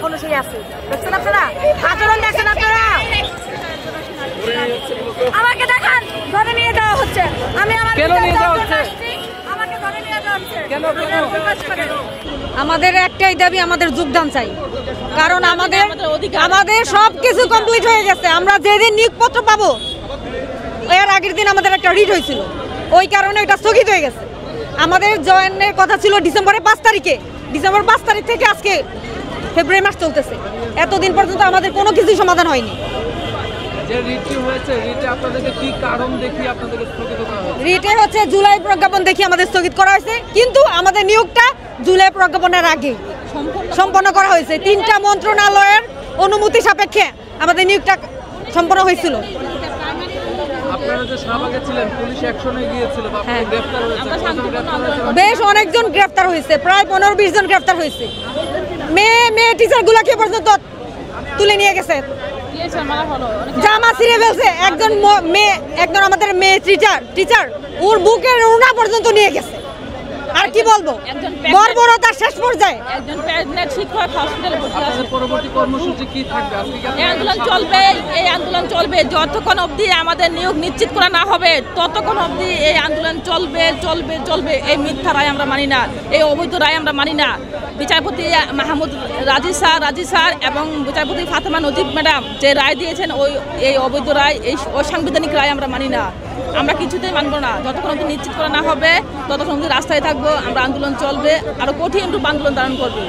এখনো সেই আছে। দেখছেন আপনারা আচরণ, দেখছেন আপনারা। আমাকে দেখান, ধরে নিয়ে যাওয়া হচ্ছে। আমি আমার কেন নিয়ে যাওয়া হচ্ছে? আমাকে ধরে নিয়ে যাওয়া হচ্ছে কেন? আমাদের একটাই দাবি, আমাদের যোগদান চাই। কারণ আমাদের সবকিছু কমপ্লিট হয়ে গেছে। আমরা যেদিন নিয়োগপত্র পাবো এর আগের দিন আমাদের একটা রিট হয়েছিল, ওই কারণে এটা স্থগিত হয়ে গেছে। আমাদের জয়েনের কথা ছিল ডিসেম্বরের 5 তারিখে। ডিসেম্বর 5 তারিখ থেকে আজকে ফেব্রুয়ারি মাস চলতেছে। এতদিন পর্যন্ত আমাদের কোনো কিছুই সমাধান হয়নি। যে রিটটি হয়েছে, রিটে আপনাদেরকে কি কারণ দেখিয়ে আপনাদেরকে স্থগিত করা হয়েছে? রিটে হচ্ছে জুলাই প্রজ্ঞাপন দেখিয়ে আমাদের স্থগিত করা হয়েছে, কিন্তু আমাদের নিয়োগটা জুলাই প্রজ্ঞাপনের আগে সম্পন্ন করা হয়েছে। 3টা মন্ত্রণালয়ের অনুমতি সাপেক্ষে আমাদের নিয়োগটা সম্পন্ন হয়েছিল। আপনারা যে শাহবাগে ছিলেন, পুলিশ অ্যাকশনে গিয়েছিল বা আপনারা গ্রেফতার হয়েছে? বেশ অনেকজন গ্রেফতার হয়েছে, প্রায় 15-20 জন গ্রেফতার হয়েছে। মেয়ে টিচারগুলোকে পর্যন্ত তুলে নিয়ে গেছে, জামা ছিঁড়ে ফেলছে। একজন আমাদের মেয়ে টিচার ওর বুকের ওড়না পর্যন্ত নিয়ে গেছে। আর কি বলবো, বর্বরতার শেষ পর্যায়ে। একজন প্রেগন্যান্ট শিক্ষক হসপিটালে ভর্তি আছে। পরবর্তী কর্মসূচি কি থাকবে? আজকে কি এই আন্দোলন চলবে যতক্ষণ অবধি আমাদের নিয়োগ নিশ্চিত করা না হবে, ততক্ষণ অবধি এই আন্দোলন চলবে। এই মিথ্যা রায় আমরা মানি না, এই অবৈধ রায় আমরা মানি না। বিচারপতি মাহমুদ রাজি স্যার এবং বিচারপতি ফাতেমা নজিব ম্যাডাম যে রায় দিয়েছেন, এই অবৈধ রায়, এই অসাংবিধানিক রায় আমরা মানি না। আমরা কিছুতেই মানব না। যতক্ষণ অবধি নিশ্চিত করা না হবে ততক্ষণ অবধি রাস্তায় থাকবো। আমরা আন্দোলন চলবে, আরো কঠিন রূপ আন্দোলন ধারণ করবে।